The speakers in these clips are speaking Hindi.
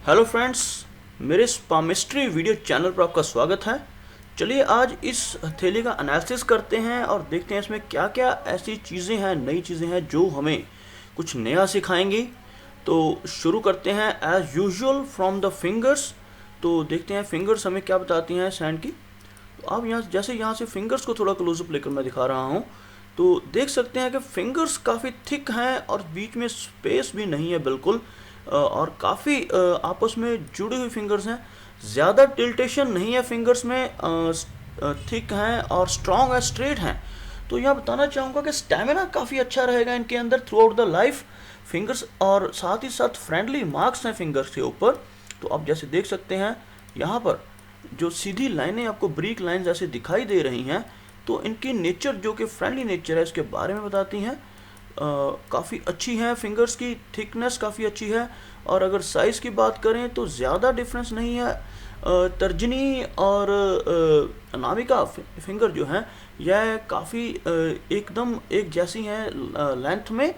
हेलो फ्रेंड्स, मेरे स्पामिस्ट्री वीडियो चैनल पर आपका स्वागत है। चलिए आज इस हथेली का एनालिसिस करते हैं और देखते हैं इसमें क्या क्या ऐसी चीज़ें हैं, नई चीज़ें हैं जो हमें कुछ नया सिखाएंगी। तो शुरू करते हैं as usual from the fingers. तो देखते हैं फिंगर्स हमें क्या बताती हैं सैंड की। तो आप यहाँ से फिंगर्स को थोड़ा क्लोजअप लेकर मैं दिखा रहा हूँ। तो देख सकते हैं कि फिंगर्स काफ़ी थिक हैं और बीच में स्पेस भी नहीं है बिल्कुल, और काफ़ी आपस में जुड़ी हुई फिंगर्स हैं। ज़्यादा टिल्टेशन नहीं है फिंगर्स में, थिक हैं और स्ट्रॉन्ग है, स्ट्रेट हैं। तो यह बताना चाहूँगा कि स्टेमिना काफ़ी अच्छा रहेगा इनके अंदर through out the life fingers, और साथ ही साथ फ्रेंडली मार्क्स हैं फिंगर्स के ऊपर। तो आप जैसे देख सकते हैं यहाँ पर जो सीधी लाइनें आपको ब्रीक लाइंस ऐसे दिखाई दे रही हैं, तो इनकी नेचर जो कि फ्रेंडली नेचर है इसके बारे में बताती हैं। काफ़ी अच्छी है, फिंगर्स की थिकनेस काफ़ी अच्छी है। और अगर साइज़ की बात करें तो ज़्यादा डिफरेंस नहीं है। तर्जनी और अनामिका फिंगर जो हैं यह काफ़ी एकदम एक जैसी हैं लेंथ में।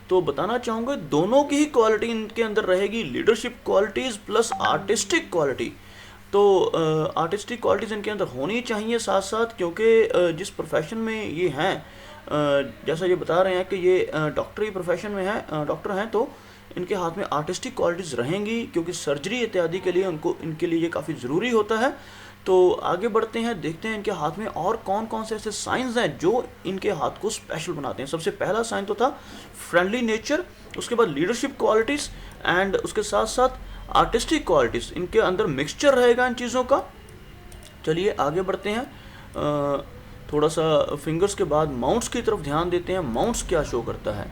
तो बताना चाहूँगा दोनों की ही क्वालिटी इनके अंदर रहेगी, leadership qualities plus artistic quality. तो आर्टिस्टिक क्वालिटीज़ इनके अंदर होनी चाहिए साथ साथ, क्योंकि जिस प्रोफेशन में ये हैं, जैसा ये बता रहे हैं कि ये डॉक्टरी प्रोफेशन में है, डॉक्टर हैं, तो इनके हाथ में आर्टिस्टिक क्वालिटीज़ रहेंगी क्योंकि सर्जरी इत्यादि के लिए इनके लिए ये काफ़ी ज़रूरी होता है। तो आगे बढ़ते हैं, देखते हैं इनके हाथ में और कौन कौन से ऐसे साइंस हैं जो इनके हाथ को स्पेशल बनाते हैं। सबसे पहला साइन तो था फ्रेंडली नेचर, उसके बाद लीडरशिप क्वालिटीज़ एंड उसके साथ साथ आर्टिस्टिक क्वालिटीज़। इनके अंदर मिक्सचर रहेगा इन चीज़ों का। चलिए आगे बढ़ते हैं, थोड़ा सा फिंगर्स के बाद माउंट्स की तरफ ध्यान देते हैं। माउंट्स क्या शो करता है,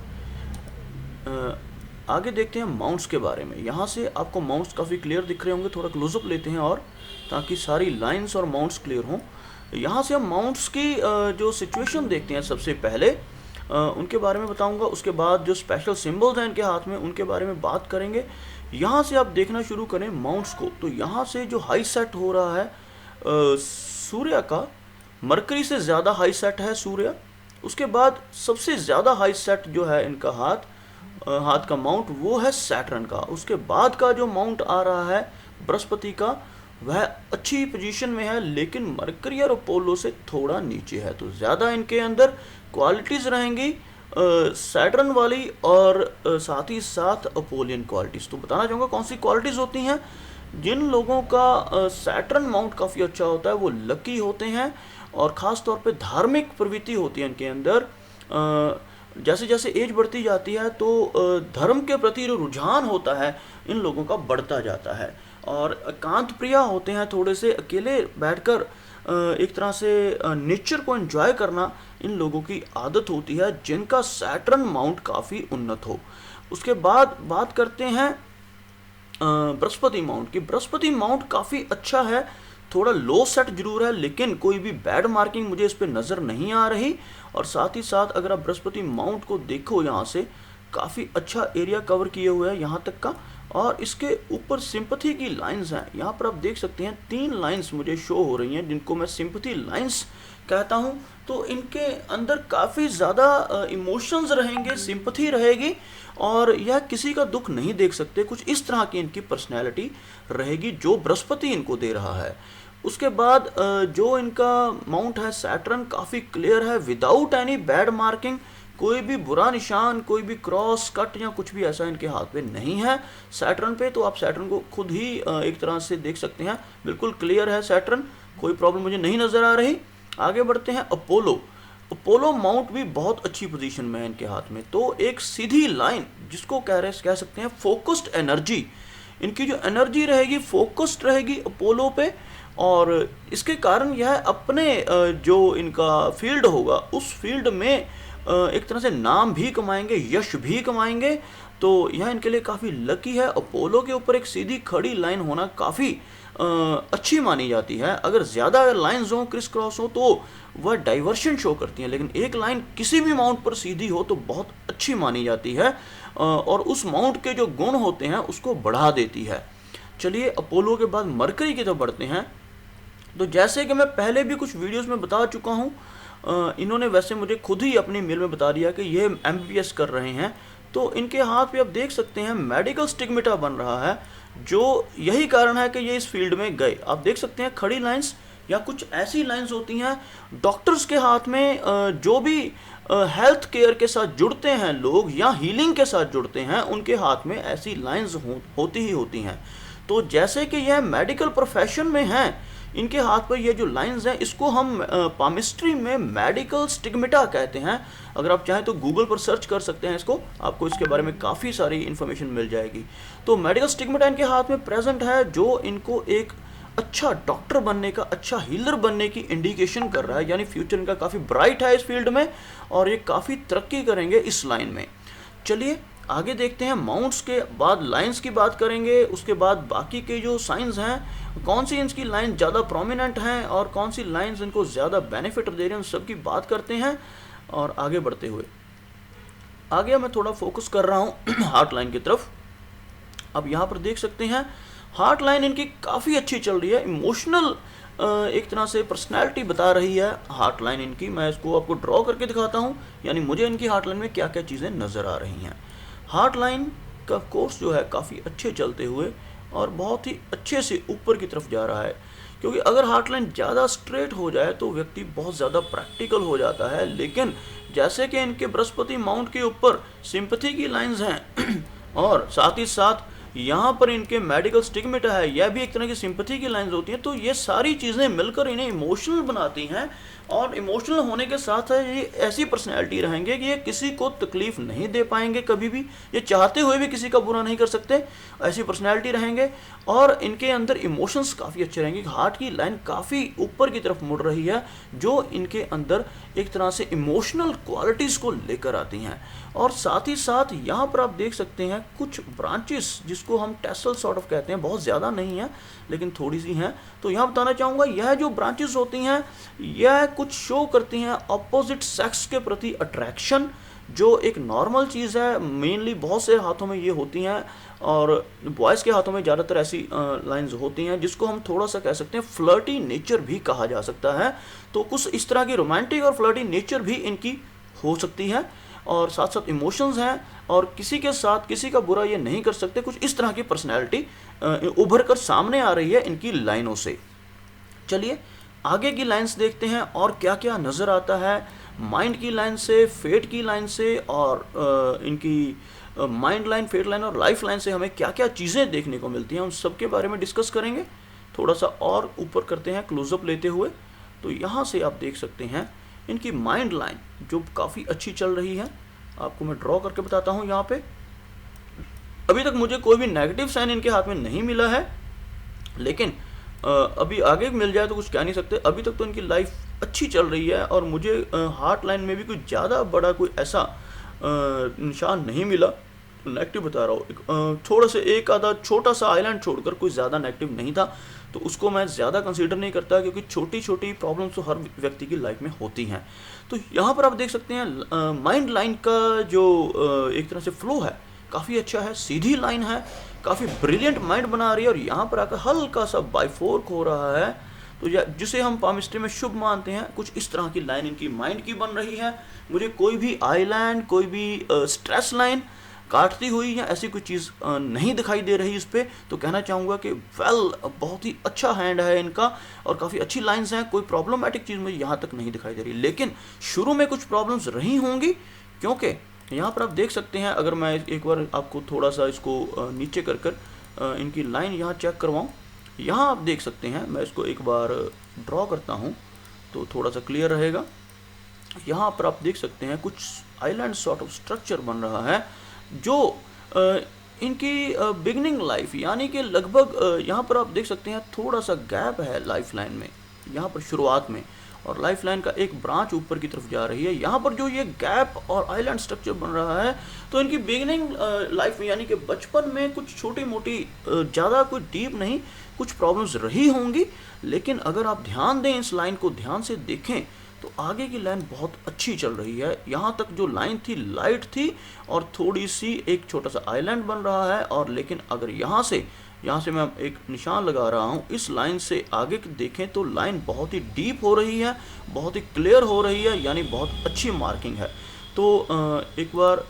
आगे देखते हैं माउंट्स के बारे में। यहाँ से आपको माउंट्स काफ़ी क्लियर दिख रहे होंगे, थोड़ा क्लोजअप लेते हैं और ताकि सारी लाइंस और माउंट्स क्लियर हों। यहाँ से हम माउंट्स की जो सिचुएशन देखते हैं सबसे पहले, उनके बारे में बताऊंगा। उसके बाद जो स्पेशल सिंबल्स हैं इनके हाथ में उनके बारे में बात करेंगे। यहाँ से आप देखना शुरू करें माउंट्स को, तो यहाँ से जो हाई सेट हो रहा है सूर्य का, मरकरी से ज़्यादा हाई सेट है सूर्य। उसके बाद सबसे ज़्यादा हाई सेट जो है इनका हाथ का माउंट वो है सैटर्न का। उसके बाद का जो माउंट आ रहा है बृहस्पति का, वह अच्छी पोजीशन में है लेकिन मरकरी और अपोलो से थोड़ा नीचे है। तो ज़्यादा इनके अंदर क्वालिटीज़ रहेंगी सैटर्न वाली और साथ ही साथ अपोलियन क्वालिटीज़। तो बताना चाहूँगा कौन सी क्वालिटीज़ होती हैं। जिन लोगों का सैटर्न माउंट काफ़ी अच्छा होता है वो लकी होते हैं, और ख़ास तौर पे धार्मिक प्रवृत्ति होती है इनके अंदर। जैसे जैसे एज बढ़ती जाती है तो धर्म के प्रति जो रुझान होता है इन लोगों का बढ़ता जाता है, और एकांत प्रिय होते हैं, थोड़े से अकेले बैठकर एक तरह से नेचर को एंजॉय करना इन लोगों की आदत होती है जिनका सैटर्न माउंट काफ़ी उन्नत हो। उसके बाद बात करते हैं बृहस्पति माउंट की। बृहस्पति माउंट काफ़ी अच्छा है, थोड़ा लो सेट जरूर है लेकिन कोई भी बैड मार्किंग मुझे इस पर नज़र नहीं आ रही। और साथ ही साथ अगर आप बृहस्पति माउंट को देखो, यहाँ से काफ़ी अच्छा एरिया कवर किए हुए हैं यहाँ तक का, और इसके ऊपर सिंपथी की लाइंस हैं। यहाँ पर आप देख सकते हैं 3 लाइंस मुझे शो हो रही हैं जिनको मैं सिंपथी लाइंस कहता हूँ। तो इनके अंदर काफ़ी ज़्यादा इमोशंस रहेंगे, सिंपथी रहेगी, और यह किसी का दुख नहीं देख सकते। कुछ इस तरह की इनकी पर्सनैलिटी रहेगी जो बृहस्पति इनको दे रहा है। उसके बाद जो इनका माउंट है सैटर्न, काफ़ी क्लियर है विदाउट एनी बैड मार्किंग। कोई भी बुरा निशान, कोई भी क्रॉस कट या कुछ भी ऐसा इनके हाथ पे नहीं है सैटर्न पे। तो आप सैटर्न को खुद ही एक तरह से देख सकते हैं, बिल्कुल क्लियर है सैटर्न, कोई प्रॉब्लम मुझे नहीं नज़र आ रही। आगे बढ़ते हैं अपोलो। अपोलो माउंट भी बहुत अच्छी पोजीशन में है इनके हाथ में। तो एक सीधी लाइन जिसको कह सकते हैं फोकस्ड एनर्जी, इनकी जो एनर्जी रहेगी फोकस्ड रहेगी अपोलो पे, और इसके कारण यह अपने जो इनका फील्ड होगा उस फील्ड में एक तरह से नाम भी कमाएंगे, यश भी कमाएंगे। तो यह इनके लिए काफ़ी लकी है। अपोलो के ऊपर एक सीधी खड़ी लाइन होना काफ़ी अच्छी मानी जाती है। अगर ज़्यादा लाइंस हो, क्रिस क्रॉस हो, तो वह डाइवर्शन शो करती हैं, लेकिन एक लाइन किसी भी माउंट पर सीधी हो तो बहुत अच्छी मानी जाती है और उस माउंट के जो गुण होते हैं उसको बढ़ा देती है। चलिए अपोलो के बाद मरकरी की तरफ बढ़ते हैं। तो जैसे कि मैं पहले भी कुछ वीडियोस में बता चुका हूँ, इन्होंने वैसे मुझे खुद ही अपनी मेल में बता दिया कि ये MBBS कर रहे हैं, तो इनके हाथ पे आप देख सकते हैं मेडिकल स्टिग्मेटा बन रहा है, जो यही कारण है कि ये इस फील्ड में गए। आप देख सकते हैं खड़ी लाइंस या कुछ ऐसी लाइंस होती हैं डॉक्टर्स के हाथ में, जो भी हेल्थ केयर के साथ जुड़ते हैं लोग या हीलिंग के साथ जुड़ते हैं, उनके हाथ में ऐसी लाइंस होती ही होती हैं। तो जैसे कि यह मेडिकल प्रोफेशन में हैं, इनके हाथ पर ये जो लाइंस हैं, इसको हम पामिस्ट्री में मेडिकल स्टिग्मेटा कहते हैं। अगर आप चाहें तो गूगल पर सर्च कर सकते हैं इसको, आपको इसके बारे में काफ़ी सारी इन्फॉर्मेशन मिल जाएगी। तो मेडिकल स्टिग्मेटा इनके हाथ में प्रेजेंट है, जो इनको एक अच्छा डॉक्टर बनने का, अच्छा हीलर बनने की इंडिकेशन कर रहा है, यानी फ्यूचर इनका काफ़ी ब्राइट है इस फील्ड में और ये काफ़ी तरक्की करेंगे इस लाइन में। चलिए आगे देखते हैं। माउंट्स के बाद लाइंस की बात करेंगे, उसके बाद बाकी के जो साइंस हैं, कौन सी इनकी लाइन ज़्यादा प्रोमिनेंट हैं और कौन सी लाइंस इनको ज़्यादा बेनिफिट दे रही हैं, उन सब की बात करते हैं। और आगे बढ़ते हुए आगे मैं थोड़ा फोकस कर रहा हूँ हार्ट लाइन की तरफ। अब यहाँ पर देख सकते हैं हार्ट लाइन इनकी काफ़ी अच्छी चल रही है, इमोशनल एक तरह से पर्सनैलिटी बता रही है हार्ट लाइन इनकी। मैं इसको आपको ड्रॉ करके दिखाता हूँ, यानी मुझे इनकी हार्ट लाइन में क्या क्या चीज़ें नज़र आ रही हैं। हार्ट लाइन का कोर्स जो है काफ़ी अच्छे चलते हुए और बहुत ही अच्छे से ऊपर की तरफ जा रहा है, क्योंकि अगर हार्ट लाइन ज़्यादा स्ट्रेट हो जाए तो व्यक्ति बहुत ज़्यादा प्रैक्टिकल हो जाता है। लेकिन जैसे कि इनके बृहस्पति माउंट के ऊपर सिंपैथी की लाइंस हैं और साथ ही साथ यहाँ पर इनके मेडिकल स्टिग्मेटा है, यह भी एक तरह की सिंपैथी की लाइंस होती हैं। तो ये सारी चीज़ें मिलकर इन्हें इमोशनल बनाती हैं और इमोशनल होने के साथ है ये ऐसी पर्सनैलिटी रहेंगे कि ये किसी को तकलीफ नहीं दे पाएंगे कभी भी, ये चाहते हुए भी किसी का बुरा नहीं कर सकते, ऐसी पर्सनैलिटी रहेंगे। और इनके अंदर इमोशंस काफ़ी अच्छे रहेंगे। हार्ट की लाइन काफ़ी ऊपर की तरफ मुड़ रही है, जो इनके अंदर एक तरह से इमोशनल क्वालिटीज़ को लेकर आती हैं। और साथ ही साथ यहाँ पर आप देख सकते हैं कुछ ब्रांचेस जिसको हम टेसल सॉर्ट ऑफ कहते हैं, बहुत ज़्यादा नहीं है लेकिन थोड़ी सी हैं। तो यहाँ बताना चाहूँगा यह जो ब्रांचेस होती हैं यह कुछ शो करती हैं अपोजिट सेक्स के प्रति अट्रैक्शन, जो एक नॉर्मल चीज़ है। मेनली बहुत से हाथों में ये होती हैं और बॉयज़ के हाथों में ज़्यादातर ऐसी लाइंस होती हैं, जिसको हम थोड़ा सा कह सकते हैं फ्लर्टी नेचर भी कहा जा सकता है। तो कुछ इस तरह की रोमांटिक और फ्लर्टी नेचर भी इनकी हो सकती है और साथ साथ इमोशंस हैं और किसी के साथ किसी का बुरा ये नहीं कर सकते। कुछ इस तरह की पर्सनैलिटी उभर कर सामने आ रही है इनकी लाइनों से। चलिए आगे की लाइंस देखते हैं और क्या क्या नज़र आता है माइंड की लाइन से, फेट की लाइन से और इनकी माइंड लाइन, फेट लाइन और लाइफ लाइन से हमें क्या क्या चीज़ें देखने को मिलती हैं, उन सब के बारे में डिस्कस करेंगे। थोड़ा सा और ऊपर करते हैं क्लोजअप लेते हुए। तो यहाँ से आप देख सकते हैं इनकी माइंड लाइन जो काफ़ी अच्छी चल रही है। आपको मैं ड्रॉ करके बताता हूँ। यहाँ पे अभी तक मुझे कोई भी नेगेटिव साइन इनके हाथ में नहीं मिला है, लेकिन अभी आगे मिल जाए तो कुछ कह नहीं सकते। अभी तक तो इनकी लाइफ अच्छी चल रही है और मुझे हार्ट लाइन में भी कुछ ज़्यादा बड़ा कोई ऐसा निशान नहीं मिला। नेगेटिव बता रहा हूँ, थोड़ा सा एक आधा छोटा सा आइलैंड छोड़कर कोई ज़्यादा नेगेटिव नहीं था, तो उसको मैं ज़्यादा कंसीडर नहीं करता, क्योंकि छोटी छोटी प्रॉब्लम्स तो हर व्यक्ति की लाइफ में होती हैं। तो यहाँ पर आप देख सकते हैं माइंड लाइन का जो एक तरह से फ्लो है काफ़ी अच्छा है, सीधी लाइन है, काफ़ी ब्रिलियंट माइंड बना रही है और यहाँ पर आकर हल्का सा बाइफोर्क हो रहा है, तो जिसे हम पामिस्ट्री में शुभ मानते हैं। कुछ इस तरह की लाइन इनकी माइंड की बन रही है। मुझे कोई भी आइलैंड, कोई भी स्ट्रेस लाइन काटती हुई या ऐसी कोई चीज़ नहीं दिखाई दे रही इस पर। तो कहना चाहूँगा कि बहुत ही अच्छा हैंड है इनका और काफ़ी अच्छी लाइंस हैं। कोई प्रॉब्लमेटिक चीज़ मुझे यहाँ तक नहीं दिखाई दे रही, लेकिन शुरू में कुछ प्रॉब्लम्स रही होंगी, क्योंकि यहाँ पर आप देख सकते हैं, अगर मैं एक बार आपको थोड़ा सा इसको नीचे कर इनकी लाइन यहाँ चेक करवाऊँ। यहाँ आप देख सकते हैं, मैं इसको एक बार ड्रॉ करता हूँ तो थोड़ा सा क्लियर रहेगा। यहाँ पर आप देख सकते हैं कुछ आइलैंड सॉर्ट ऑफ स्ट्रक्चर बन रहा है, जो इनकी बिगनिंग लाइफ यानी कि लगभग यहाँ पर आप देख सकते हैं थोड़ा सा गैप है लाइफ लाइन में, यहाँ पर शुरुआत में, और लाइफ लाइन का एक ब्रांच ऊपर की तरफ जा रही है। यहाँ पर जो ये गैप और आइलैंड स्ट्रक्चर बन रहा है, तो इनकी बिगनिंग लाइफ में यानी कि बचपन में कुछ छोटी मोटी, ज़्यादा कुछ डीप नहीं, कुछ प्रॉब्लम्स रही होंगी, लेकिन अगर आप ध्यान दें, इस लाइन को ध्यान से देखें, तो आगे की लाइन बहुत अच्छी चल रही है। यहाँ तक जो लाइन थी लाइट थी और थोड़ी सी एक छोटा सा आइलैंड बन रहा है, और लेकिन अगर यहाँ से मैं एक निशान लगा रहा हूँ, इस लाइन से आगे देखें तो लाइन बहुत ही डीप हो रही है, बहुत ही क्लियर हो रही है, यानी बहुत अच्छी मार्किंग है। तो एक बार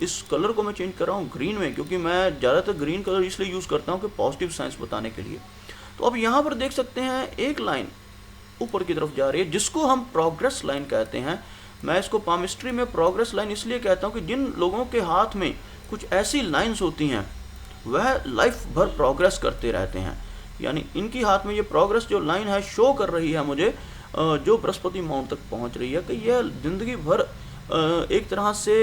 इस कलर को मैं चेंज कर रहा हूँ ग्रीन में, क्योंकि मैं ज़्यादातर ग्रीन कलर इसलिए यूज़ करता हूँ कि पॉजिटिव साइंस बताने के लिए। तो अब यहाँ पर देख सकते हैं एक लाइन ऊपर की तरफ जा रही है जिसको हम प्रोग्रेस लाइन कहते हैं। मैं इसको पामिस्ट्री में प्रोग्रेस लाइन इसलिए कहता हूँ कि जिन लोगों के हाथ में कुछ ऐसी लाइंस होती हैं वह लाइफ भर प्रोग्रेस करते रहते हैं। यानी इनकी हाथ में ये प्रोग्रेस जो लाइन है शो कर रही है मुझे, जो बृहस्पति माउंट तक पहुंच रही है, कि यह जिंदगी भर एक तरह से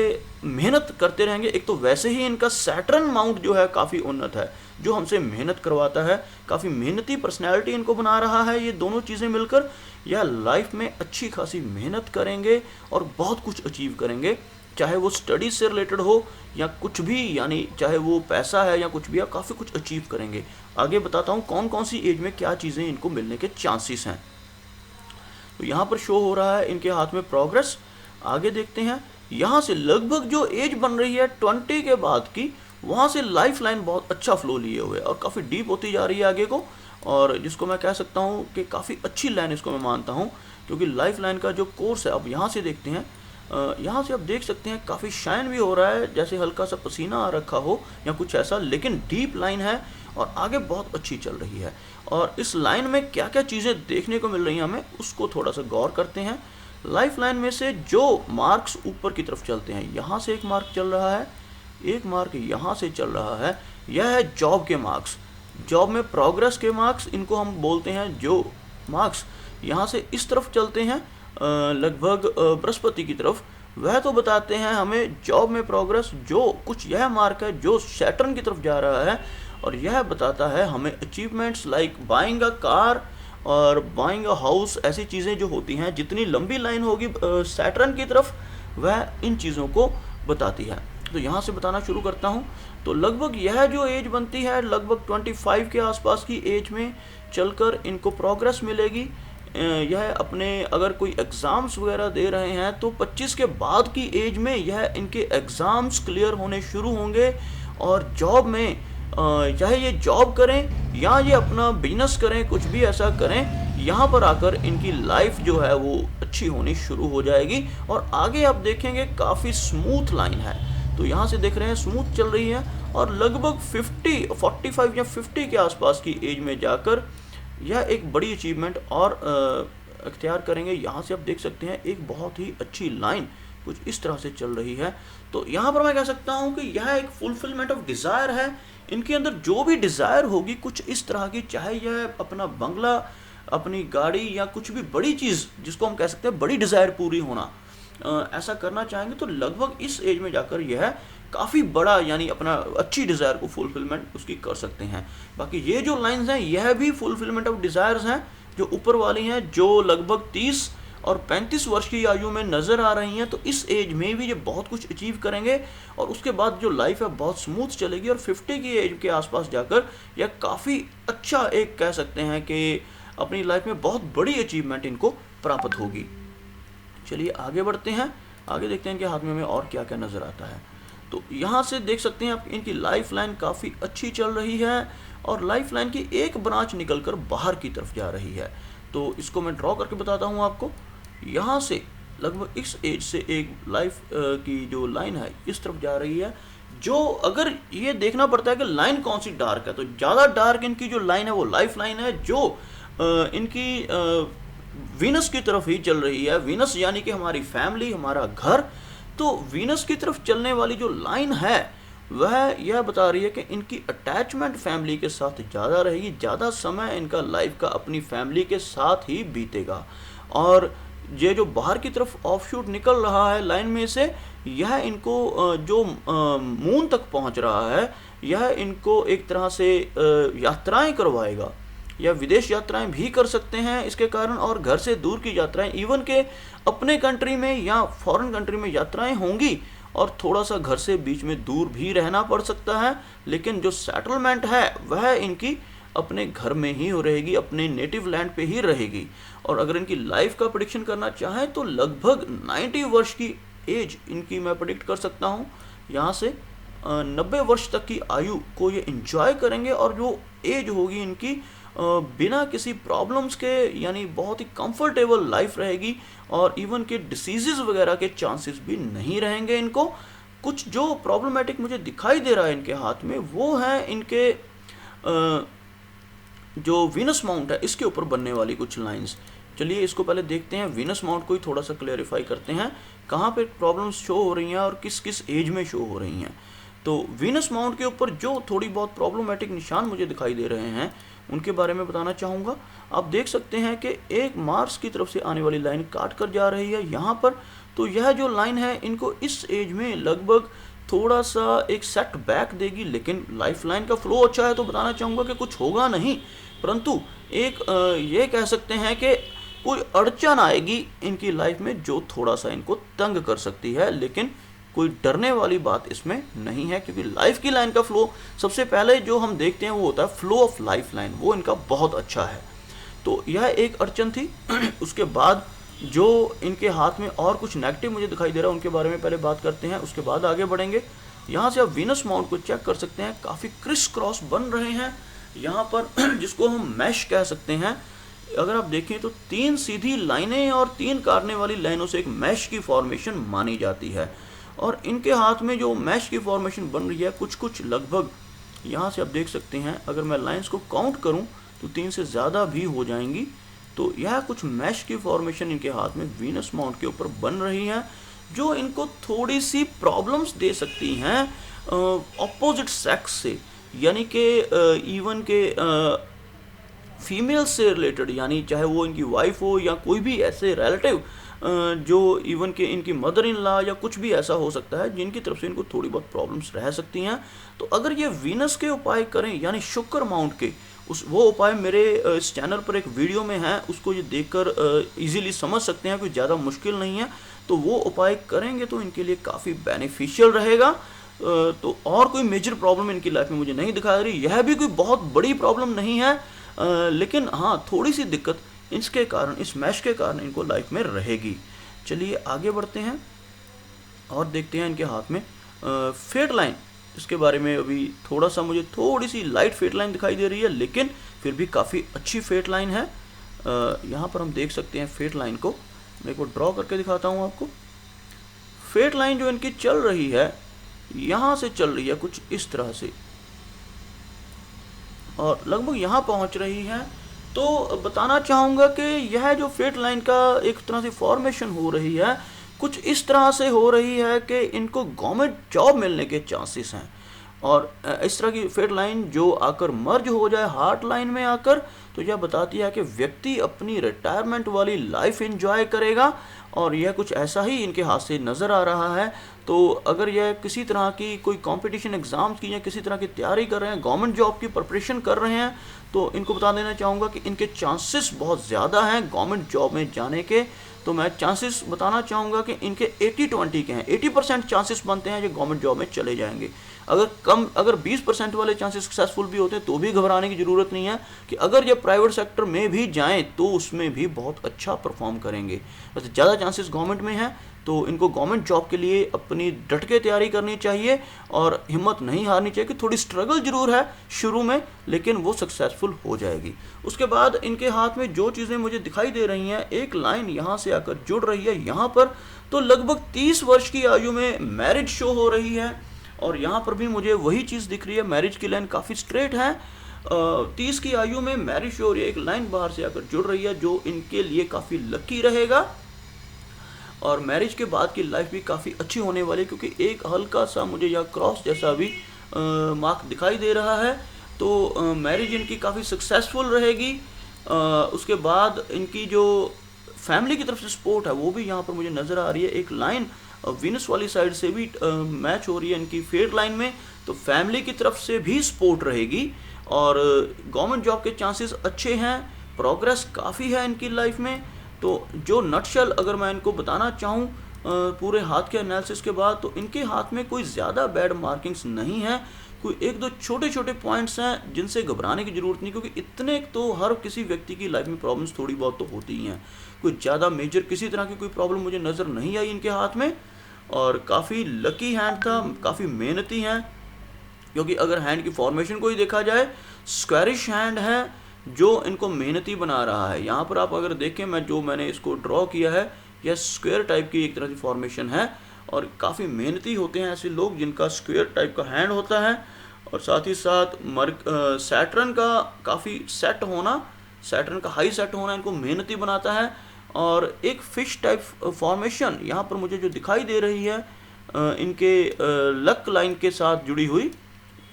मेहनत करते रहेंगे। एक तो वैसे ही इनका सैटर्न माउंट जो है काफ़ी उन्नत है, जो हमसे मेहनत करवाता है, काफ़ी मेहनती पर्सनैलिटी इनको बना रहा है। ये दोनों चीज़ें मिलकर यह लाइफ में अच्छी खासी मेहनत करेंगे और बहुत कुछ अचीव करेंगे, चाहे वो स्टडीज से रिलेटेड हो या कुछ भी, यानी चाहे वो पैसा है या कुछ भी, आप काफ़ी कुछ अचीव करेंगे। आगे बताता हूँ कौन कौन सी एज में क्या चीज़ें इनको मिलने के चांसेस हैं। तो यहाँ पर शो हो रहा है इनके हाथ में प्रोग्रेस। आगे देखते हैं, यहाँ से लगभग जो एज बन रही है 20 के बाद की, वहाँ से लाइफ लाइन बहुत अच्छा फ्लो लिए हुए और काफ़ी डीप होती जा रही है आगे को, और जिसको मैं कह सकता हूँ कि काफ़ी अच्छी लाइन इसको मैं मानता हूँ, क्योंकि लाइफ लाइन का जो कोर्स है, अब यहाँ से देखते हैं, यहाँ से आप देख सकते हैं काफ़ी शाइन भी हो रहा है, जैसे हल्का सा पसीना आ रखा हो या कुछ ऐसा, लेकिन डीप लाइन है और आगे बहुत अच्छी चल रही है। और इस लाइन में क्या क्या चीज़ें देखने को मिल रही हैं हमें, उसको थोड़ा सा गौर करते हैं। लाइफ लाइन में से जो मार्क्स ऊपर की तरफ चलते हैं, यहाँ से एक मार्क चल रहा है, एक मार्क यहाँ से चल रहा है, यह है जॉब के मार्क्स, जॉब में प्रोग्रेस के मार्क्स, इनको हम बोलते हैं। जो मार्क्स यहाँ से इस तरफ चलते हैं लगभग बृहस्पति की तरफ, वह तो बताते हैं हमें जॉब में प्रोग्रेस। जो कुछ यह मार्क है जो सैटर्न की तरफ जा रहा है, और यह बताता है हमें achievements like buying a car और बाइंग अ हाउस, ऐसी चीज़ें जो होती हैं। जितनी लंबी लाइन होगी सैटर्न की तरफ, वह इन चीज़ों को बताती है। तो यहाँ से बताना शुरू करता हूँ। तो लगभग यह जो एज बनती है, लगभग 25 के आसपास की एज में चलकर इनको प्रोग्रेस मिलेगी। यह अपने अगर कोई एग्ज़ाम्स वगैरह दे रहे हैं तो 25 के बाद की एज में यह इनके एग्ज़ाम्स क्लियर होने शुरू होंगे, और जॉब में चाहे ये जॉब करें या ये अपना बिजनेस करें, कुछ भी ऐसा करें, यहाँ पर आकर इनकी लाइफ जो है वो अच्छी होनी शुरू हो जाएगी। और आगे आप देखेंगे काफ़ी स्मूथ लाइन है, तो यहाँ से देख रहे हैं स्मूथ चल रही है, और लगभग 45 या 50 के आसपास की एज में जाकर यह एक बड़ी अचीवमेंट और अख्तियार करेंगे। यहाँ से आप देख सकते हैं एक बहुत ही अच्छी लाइन कुछ इस तरह से चल रही है। तो यहाँ पर मैं कह सकता हूँ कि यह एक फुलफिलमेंट ऑफ डिज़ायर है। इनके अंदर जो भी डिज़ायर होगी कुछ इस तरह की, चाहे यह अपना बंगला, अपनी गाड़ी या कुछ भी बड़ी चीज़ जिसको हम कह सकते हैं बड़ी डिज़ायर पूरी होना, ऐसा करना चाहेंगे तो लगभग इस एज में जाकर यह काफ़ी बड़ा, यानी अपना अच्छी डिज़ायर को फुलफिलमेंट उसकी कर सकते हैं। बाकी ये जो लाइंस हैं यह भी फुलफिलमेंट ऑफ डिज़ायर्स हैं, जो ऊपर वाली हैं, जो लगभग 30 और 35 वर्ष की आयु में नज़र आ रही हैं। तो इस एज में भी ये बहुत कुछ अचीव करेंगे, और उसके बाद जो लाइफ है बहुत स्मूथ चलेगी, और 50 की एज के आसपास जाकर यह काफ़ी अच्छा, एक कह सकते हैं कि अपनी लाइफ में बहुत बड़ी अचीवमेंट इनको प्राप्त होगी। चलिए आगे बढ़ते हैं, आगे देखते हैं इनके हाथ में हमें और क्या क्या नज़र आता है। तो यहाँ से देख सकते हैं आप इनकी लाइफ लाइन काफ़ी अच्छी चल रही है, और लाइफ लाइन की एक ब्रांच निकलकर बाहर की तरफ जा रही है। तो इसको मैं ड्रॉ करके बताता हूँ आपको। यहाँ से लगभग इस एज से एक लाइफ की जो लाइन है इस तरफ जा रही है, जो अगर ये देखना पड़ता है कि लाइन कौन सी डार्क है, तो ज़्यादा डार्क इनकी जो लाइन है वो लाइफ लाइन है, जो इनकी वीनस की तरफ ही चल रही है। वीनस यानी कि हमारी फैमिली, हमारा घर। तो वीनस की तरफ चलने वाली जो लाइन है वह यह बता रही है कि इनकी अटैचमेंट फैमिली के साथ ज़्यादा रहेगी, ज़्यादा समय इनका लाइफ का अपनी फैमिली के साथ ही बीतेगा। और ये जो बाहर की तरफ ऑफशूट निकल रहा है लाइन में से, यह इनको जो मून तक पहुंच रहा है, यह इनको एक तरह से यात्राएं करवाएगा, या विदेश यात्राएं भी कर सकते हैं इसके कारण, और घर से दूर की यात्राएं, इवन के अपने कंट्री में या फॉरेन कंट्री में यात्राएं होंगी, और थोड़ा सा घर से बीच में दूर भी रहना पड़ सकता है, लेकिन जो सेटलमेंट है वह इनकी अपने घर में ही हो रहेगी, अपने नेटिव लैंड पे ही रहेगी। और अगर इनकी लाइफ का प्रेडिक्शन करना चाहें तो लगभग 90 वर्ष की एज इनकी मैं प्रेडिक्ट कर सकता हूँ। यहाँ से 90 वर्ष तक की आयु को ये एंजॉय करेंगे, और जो एज होगी इनकी बिना किसी प्रॉब्लम्स के, यानी बहुत ही कंफर्टेबल लाइफ रहेगी, और इवन के डिसीजेस वगैरह के चांसेस भी नहीं रहेंगे इनको। कुछ जो प्रॉब्लमेटिक मुझे दिखाई दे रहा है इनके हाथ में, वो है इनके जो वीनस माउंट है इसके ऊपर बनने वाली कुछ लाइंस। चलिए इसको पहले देखते हैं, वीनस माउंट को ही थोड़ा सा क्लेरिफाई करते हैं, कहाँ पे प्रॉब्लम्स शो हो रही हैं और किस किस एज में शो हो रही हैं। तो वीनस माउंट के ऊपर जो थोड़ी बहुत प्रॉब्लमेटिक निशान मुझे दिखाई दे रहे हैं उनके बारे में बताना चाहूँगा। आप देख सकते हैं कि एक मार्स की तरफ से आने वाली लाइन काट कर जा रही है यहाँ पर। तो यह जो लाइन है इनको इस एज में लगभग थोड़ा सा एक सेट बैक देगी, लेकिन लाइफ लाइन का फ्लो अच्छा है तो बताना चाहूँगा कि कुछ होगा नहीं, परंतु एक ये कह सकते हैं कि कोई अड़चन आएगी इनकी लाइफ में जो थोड़ा सा इनको तंग कर सकती है, लेकिन कोई डरने वाली बात इसमें नहीं है, क्योंकि लाइफ की लाइन का फ्लो सबसे पहले जो हम देखते हैं वो होता है फ्लो ऑफ लाइफ लाइन, वो इनका बहुत अच्छा है। तो यह एक अड़चन थी। उसके बाद जो इनके हाथ में और कुछ नेगेटिव मुझे दिखाई दे रहा है उनके बारे में पहले बात करते हैं, उसके बाद आगे बढ़ेंगे। यहाँ से आप वीनस माउंट को चेक कर सकते हैं, काफ़ी क्रिस क्रॉस बन रहे हैं यहाँ पर, जिसको हम मैश कह सकते हैं। अगर आप देखें तो 3 सीधी लाइनें और 3 काटने वाली लाइनों से एक मैश की फॉर्मेशन मानी जाती है, और इनके हाथ में जो मैश की फॉर्मेशन बन रही है कुछ लगभग यहाँ से आप देख सकते हैं, अगर मैं लाइंस को काउंट करूँ तो 3 से ज़्यादा भी हो जाएंगी। तो यह कुछ मैश की फॉर्मेशन इनके हाथ में वीनस माउंट के ऊपर बन रही है, जो इनको थोड़ी सी प्रॉब्लम्स दे सकती हैं ऑपोजिट सेक्स से, यानी कि इवन के फीमेल से रिलेटेड, यानी चाहे वो इनकी वाइफ हो या कोई भी ऐसे रिलेटिव जो इवन के इनकी मदर इन लॉ या कुछ भी ऐसा हो सकता है जिनकी तरफ से इनको थोड़ी बहुत प्रॉब्लम्स रह सकती हैं। तो अगर ये वीनस के उपाय करें, यानी शुक्र माउंट के, वो उपाय मेरे इस चैनल पर एक वीडियो में है, उसको ये देखकर इजीली समझ सकते हैं, कोई ज़्यादा मुश्किल नहीं है। तो वो उपाय करेंगे तो इनके लिए काफ़ी बेनिफिशियल रहेगा। तो और कोई मेजर प्रॉब्लम इनकी लाइफ में मुझे नहीं दिखाई दे रही, यह भी कोई बहुत बड़ी प्रॉब्लम नहीं है, लेकिन हाँ थोड़ी सी दिक्कत इसके कारण, इस मैश के कारण इनको लाइफ में रहेगी। चलिए आगे बढ़ते हैं और देखते हैं इनके हाथ में फेट लाइन, इसके बारे में अभी थोड़ा सा मुझे थोड़ी सी लाइट फेट लाइन दिखाई दे रही है, लेकिन फिर भी काफ़ी अच्छी फेट लाइन है। यहाँ पर हम देख सकते हैं फेट लाइन को, मैं एक बार ड्रॉ करके दिखाता हूँ आपको। फेट लाइन जो इनकी चल रही है यहाँ से चल रही है कुछ इस तरह से, और लगभग यहाँ पहुँच रही है। तो बताना चाहूँगा कि यह जो फेट लाइन का एक तरह से फॉर्मेशन हो रही है कुछ इस तरह से हो रही है कि इनको गवर्नमेंट जॉब मिलने के चांसेस हैं, और इस तरह की फेट लाइन जो आकर मर्ज हो जाए हार्ट लाइन में आकर, तो यह बताती है कि व्यक्ति अपनी रिटायरमेंट वाली लाइफ एंजॉय करेगा, और यह कुछ ऐसा ही इनके हाथ से नज़र आ रहा है। तो अगर यह किसी तरह की कोई कंपटीशन एग्ज़ाम्स की या किसी तरह की तैयारी कर रहे हैं, गवर्नमेंट जॉब की प्रिपरेशन कर रहे हैं, तो इनको बता देना चाहूँगा कि इनके चांसेस बहुत ज़्यादा हैं गवर्नमेंट जॉब में जाने के। तो मैं चांसेस बताना चाहूँगा कि इनके 80-20 के हैं, 80% चांसेस बनते हैं जो गवर्नमेंट जॉब में चले जाएंगे। अगर 20% वाले चांसेस सक्सेसफुल भी होते हैं तो भी घबराने की ज़रूरत नहीं है, कि अगर ये प्राइवेट सेक्टर में भी जाएं तो उसमें भी बहुत अच्छा परफॉर्म करेंगे। वैसे ज़्यादा चांसेस गवर्नमेंट में हैं, तो इनको गवर्नमेंट जॉब के लिए अपनी डट के तैयारी करनी चाहिए और हिम्मत नहीं हारनी चाहिए, कि थोड़ी स्ट्रगल जरूर है शुरू में, लेकिन वो सक्सेसफुल हो जाएगी। उसके बाद इनके हाथ में जो चीज़ें मुझे दिखाई दे रही हैं, एक लाइन यहाँ से आकर जुड़ रही है यहाँ पर, तो लगभग 30 वर्ष की आयु में मैरिज शो हो रही है, और यहाँ पर भी मुझे वही चीज़ दिख रही है, मैरिज की लाइन काफ़ी स्ट्रेट है। 30 की आयु में मैरिज शो हो रही है, एक लाइन बाहर से आकर जुड़ रही है जो इनके लिए काफ़ी लकी रहेगा, और मैरिज के बाद की लाइफ भी काफ़ी अच्छी होने वाली है, क्योंकि एक हल्का सा मुझे यह क्रॉस जैसा भी मार्क दिखाई दे रहा है। तो मैरिज इनकी काफ़ी सक्सेसफुल रहेगी। उसके बाद इनकी जो फैमिली की तरफ से सपोर्ट है वो भी यहाँ पर मुझे नज़र आ रही है, एक लाइन वीनस वाली साइड से भी मैच हो रही है इनकी फेट लाइन में, तो फैमिली की तरफ से भी सपोर्ट रहेगी, और गवर्नमेंट जॉब के चांसेस अच्छे हैं, प्रोग्रेस काफ़ी है इनकी लाइफ में। तो जो नटशल अगर मैं इनको बताना चाहूँ पूरे हाथ के एनालिसिस के बाद, तो इनके हाथ में कोई ज़्यादा बैड मार्किंग्स नहीं है, कोई एक दो छोटे छोटे पॉइंट्स हैं जिनसे घबराने की ज़रूरत नहीं, क्योंकि इतने तो हर किसी व्यक्ति की लाइफ में प्रॉब्लम्स थोड़ी बहुत तो होती ही हैं। कोई ज़्यादा मेजर किसी तरह की कोई प्रॉब्लम मुझे नज़र नहीं आई इनके हाथ में, और काफ़ी लकी हैंड था, काफ़ी मेहनती हैं, क्योंकि अगर हैंड की फॉर्मेशन को ही देखा जाए स्क्वेरिश हैंड है जो इनको मेहनती बना रहा है। यहाँ पर आप अगर देखें, मैंने इसको ड्रॉ किया है, यह स्क्वायर टाइप की एक तरह की फॉर्मेशन है, और काफ़ी मेहनती होते हैं ऐसे लोग जिनका स्क्वायर टाइप का हैंड होता है। और साथ ही साथ सैटर्न का काफ़ी सेट होना, सैटर्न का हाई सेट होना इनको मेहनती बनाता है। और एक फिश टाइप फॉर्मेशन यहाँ पर मुझे जो दिखाई दे रही है इनके लक लाइन के साथ जुड़ी हुई,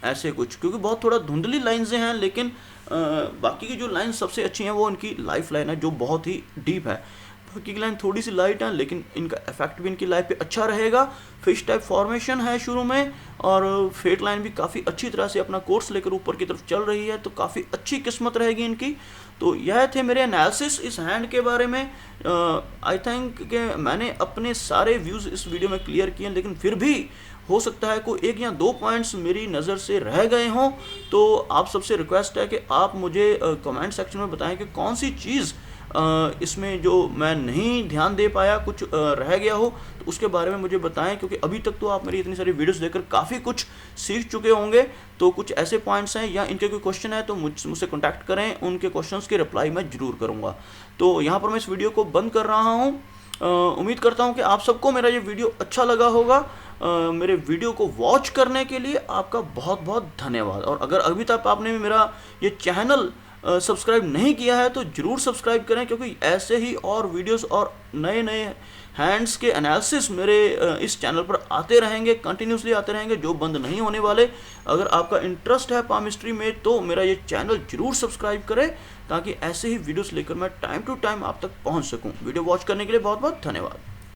ऐसे कुछ, क्योंकि बहुत थोड़ा धुंधली लाइन्स हैं, लेकिन बाकी की जो लाइन सबसे अच्छी हैं वो इनकी लाइफ लाइन है जो बहुत ही डीप है। बाकी की लाइन थोड़ी सी लाइट है लेकिन इनका इफेक्ट भी इनकी लाइफ पे अच्छा रहेगा। फिश टाइप फॉर्मेशन है शुरू में, और फेट लाइन भी काफ़ी अच्छी तरह से अपना कोर्स लेकर ऊपर की तरफ चल रही है, तो काफ़ी अच्छी किस्मत रहेगी इनकी। तो यह थे मेरे एनालिसिस इस हैंड के बारे में। आई थिंक कि मैंने अपने सारे व्यूज़ इस वीडियो में क्लियर किए, लेकिन फिर भी हो सकता है कोई एक या दो पॉइंट्स मेरी नज़र से रह गए हों। तो आप सबसे रिक्वेस्ट है कि आप मुझे कमेंट सेक्शन में बताएं कि कौन सी चीज़ इसमें जो मैं नहीं ध्यान दे पाया, कुछ रह गया हो, तो उसके बारे में मुझे बताएं, क्योंकि अभी तक तो आप मेरी इतनी सारी वीडियोस देखकर काफ़ी कुछ सीख चुके होंगे। तो कुछ ऐसे पॉइंट्स हैं या इनके कोई क्वेश्चन है तो मुझसे कॉन्टैक्ट करें, उनके क्वेश्चंस की रिप्लाई मैं ज़रूर करूँगा। तो यहाँ पर मैं इस वीडियो को बंद कर रहा हूँ। उम्मीद करता हूँ कि आप सबको मेरा ये वीडियो अच्छा लगा होगा। मेरे वीडियो को वॉच करने के लिए आपका बहुत बहुत धन्यवाद। और अगर अभी तक आपने मेरा ये चैनल सब्सक्राइब नहीं किया है तो ज़रूर सब्सक्राइब करें, क्योंकि ऐसे ही और वीडियोस और नए नए हैंड्स के एनालिसिस मेरे इस चैनल पर आते रहेंगे, कंटिन्यूसली आते रहेंगे, जो बंद नहीं होने वाले। अगर आपका इंटरेस्ट है पामिस्ट्री में तो मेरा ये चैनल ज़रूर सब्सक्राइब करें, ताकि ऐसे ही वीडियोस लेकर मैं टाइम टू टाइम आप तक पहुंच सकूं। वीडियो वॉच करने के लिए बहुत बहुत धन्यवाद।